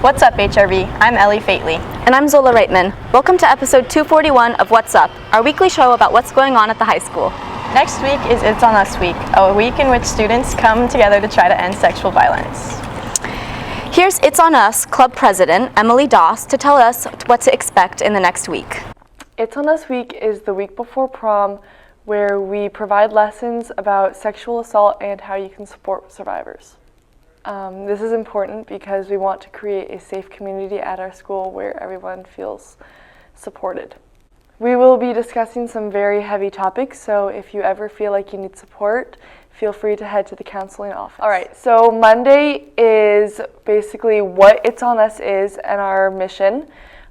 What's up, HRV? I'm Ellie Fately. And I'm Zola Reitman. Welcome to episode 241 of What's Up, our weekly show about what's going on at the high school. Next week is It's On Us Week, a week in which students come together to try to end sexual violence. Here's It's On Us Club President Emily Doss to tell us what to expect in the next week. It's On Us Week is the week before prom, where we provide lessons about sexual assault and how you can support survivors. This is important because we want to create a safe community at our school where everyone feels supported. We will be discussing some very heavy topics, so if you ever feel like you need support, feel free to head to the counseling office. All right, so Monday is basically what It's On Us is and our mission.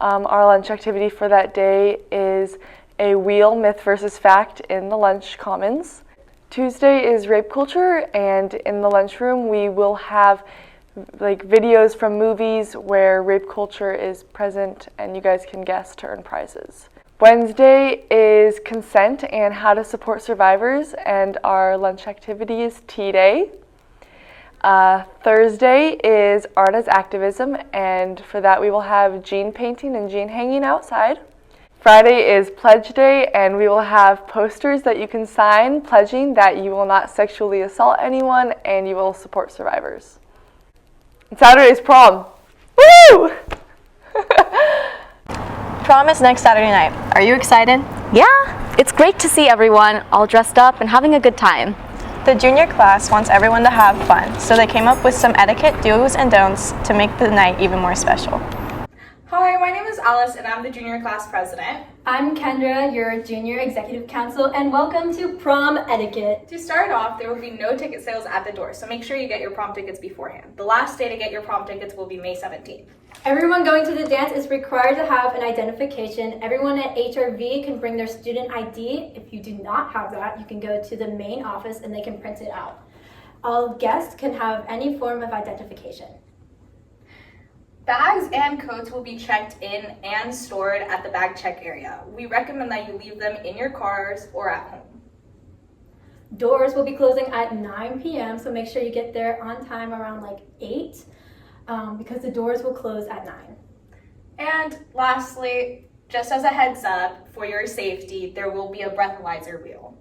Our lunch activity for that day is a wheel, myth versus fact in the lunch commons. Tuesday is rape culture, and in the lunchroom we will have videos from movies where rape culture is present and you guys can guess to earn prizes. Wednesday is consent and how to support survivors, and our lunch activity is tea day. Thursday is art as activism, and for that we will have gene painting and gene hanging outside. Friday is Pledge Day, and we will have posters that you can sign pledging that you will not sexually assault anyone and you will support survivors. And Saturday is prom. Woo! Prom is next Saturday night. Are you excited? Yeah, it's great to see everyone all dressed up and having a good time. The junior class wants everyone to have fun, so they came up with some etiquette do's and don'ts to make the night even more special. Hi, my name is Alice and I'm the junior class president. I'm Kendra, your junior executive council, and welcome to Prom Etiquette. To start off, there will be no ticket sales at the door, so make sure you get your prom tickets beforehand. The last day to get your prom tickets will be May 17th. Everyone going to the dance is required to have an identification. Everyone at HRV can bring their student ID. If you do not have that, you can go to the main office and they can print it out. All guests can have any form of identification. Bags and coats will be checked in and stored at the bag check area. We recommend that you leave them in your cars or at home. Doors will be closing at 9 p.m., so make sure you get there on time around 8, because the doors will close at 9. And lastly, just as a heads up, for your safety, there will be a breathalyzer wheel.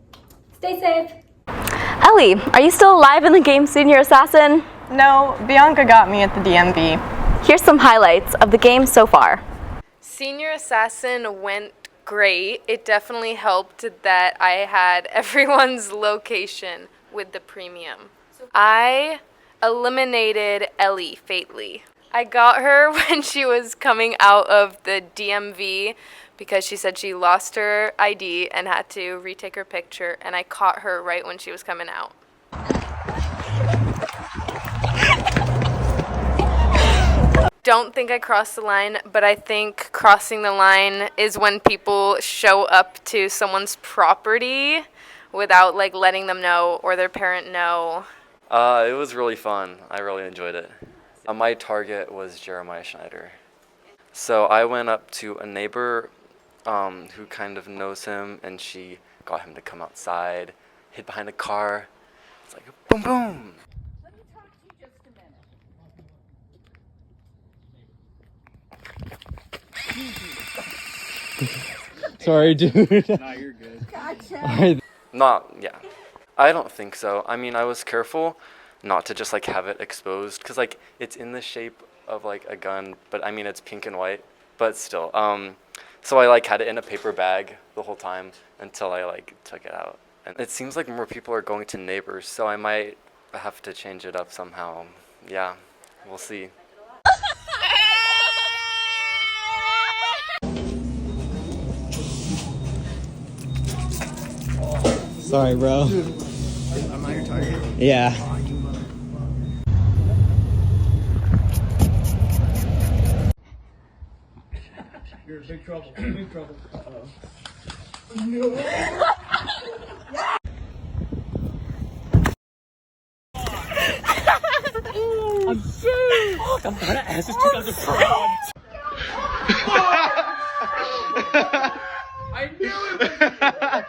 Stay safe. Ellie, are you still alive in the game Senior Assassin? No, Bianca got me at the DMV. Here's some highlights of the game so far. Senior Assassin went great. It definitely helped that I had everyone's location with the premium. I eliminated Ellie Fately. I got her when she was coming out of the DMV because she said she lost her ID and had to retake her picture, and I caught her right when she was coming out. Don't think I crossed the line, but I think crossing the line is when people show up to someone's property without letting them know or their parent know. It was really fun. I really enjoyed it. My target was Jeremiah Schneider. So I went up to a neighbor who kind of knows him, and she got him to come outside, hid behind a car. It's like boom boom. Sorry, dude. Nah, you're good. Gotcha. Yeah. I don't think so. I mean, I was careful not to just have it exposed, because it's in the shape of a gun, but I mean it's pink and white, but still. So I had it in a paper bag the whole time until I took it out. And it seems like more people are going to neighbors, so I might have to change it up somehow. Yeah, we'll see. Sorry, bro. I'm not your target. Yeah. You're in big trouble. Big trouble. Uh-oh. I'm serious. I'm gonna ask this 2005. I knew it.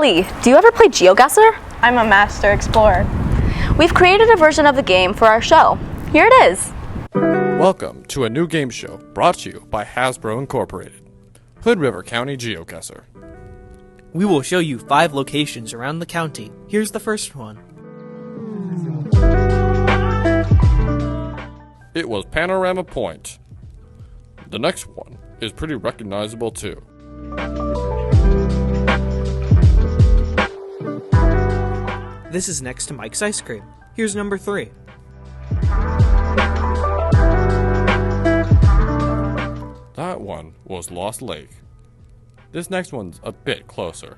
Ellie, do you ever play GeoGuessr? I'm a master explorer. We've created a version of the game for our show. Here it is. Welcome to a new game show brought to you by Hasbro Incorporated. Hood River County GeoGuessr. We will show you 5 locations around the county. Here's the first one. It was Panorama Point. The next one is pretty recognizable too. This is next to Mike's Ice Cream. Here's number 3. That one was Lost Lake. This next one's a bit closer.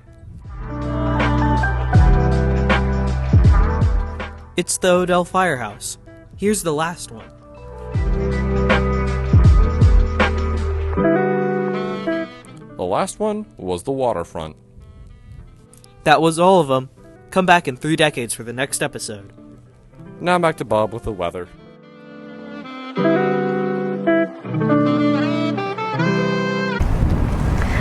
It's the Odell Firehouse. Here's the last one. The last one was the waterfront. That was all of them. Come back in 3 decades for the next episode. Now back to Bob with the weather.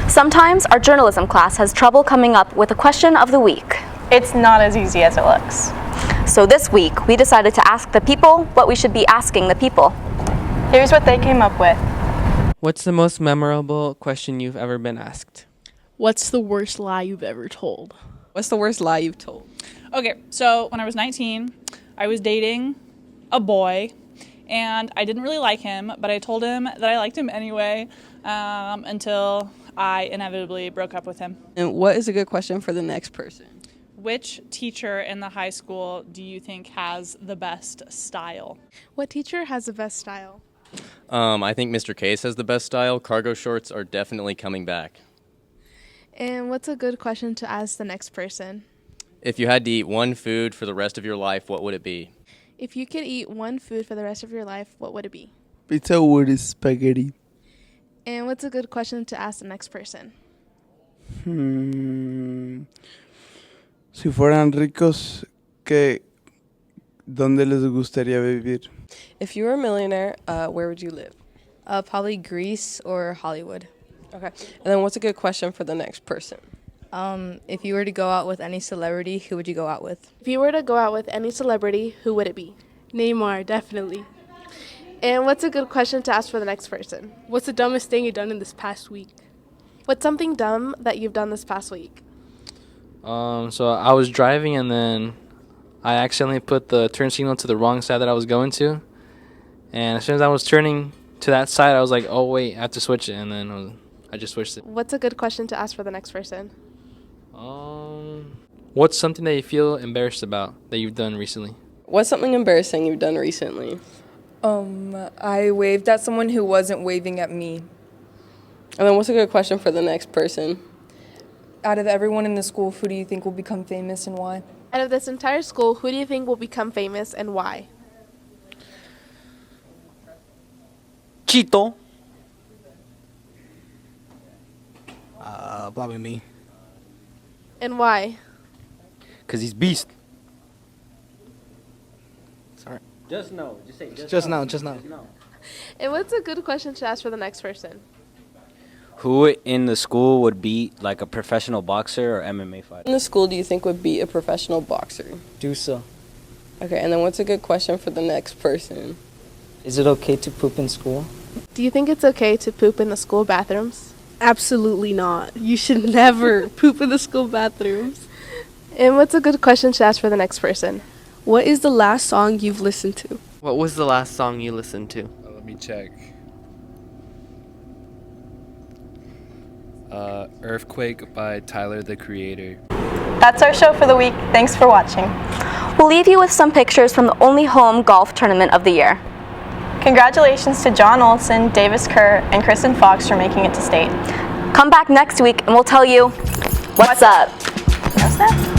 Sometimes our journalism class has trouble coming up with a question of the week. It's not as easy as it looks. So this week, we decided to ask the people what we should be asking the people. Here's what they came up with. What's the most memorable question you've ever been asked? What's the worst lie you've ever told? What's the worst lie you've told? Okay, so when I was 19, I was dating a boy, and I didn't really like him, but I told him that I liked him anyway, until I inevitably broke up with him. And what is a good question for the next person? Which teacher in the high school do you think has the best style? What teacher has the best style? I think Mr. Case has the best style. Cargo shorts are definitely coming back. And what's a good question to ask the next person? If you had to eat one food for the rest of your life, what would it be? If you could eat one food for the rest of your life, what would it be? Pizza with spaghetti. And what's a good question to ask the next person? Si fueran ricos, ¿dónde les gustaría vivir? If you were a millionaire, where would you live? Probably Greece or Hollywood. Okay. And then what's a good question for the next person? If you were to go out with any celebrity, who would you go out with? If you were to go out with any celebrity, who would it be? Neymar, definitely. And what's a good question to ask for the next person? What's the dumbest thing you've done in this past week? What's something dumb that you've done this past week? So I was driving and then I accidentally put the turn signal to the wrong side that I was going to. And as soon as I was turning to that side, I was like, oh wait, I have to switch it. And then I just switched it. What's a good question to ask for the next person? What's something that you feel embarrassed about that you've done recently? What's something embarrassing you've done recently? I waved at someone who wasn't waving at me. And then what's a good question for the next person? Out of everyone in the school, who do you think will become famous and why? Out of this entire school, who do you think will become famous and why? Chito. Probably me. And why? Because he's beast. Sorry. Just no. Just say Just no. And what's a good question to ask for the next person? Who in the school would be like a professional boxer or MMA fighter? In the school, do you think would be a professional boxer? Do so. Okay, and then what's a good question for the next person? Is it okay to poop in school? Do you think it's okay to poop in the school bathrooms? Absolutely not. You should never poop in the school bathrooms. And what's a good question to ask for the next person? What is the last song you've listened to? What was the last song you listened to? Let me check. Earthquake by Tyler, the Creator. That's our show for the week. Thanks for watching. We'll leave you with some pictures from the only home golf tournament of the year. Congratulations to John Olson, Davis Kerr, and Kristen Fox for making it to state. Come back next week and we'll tell you what's up. What's that?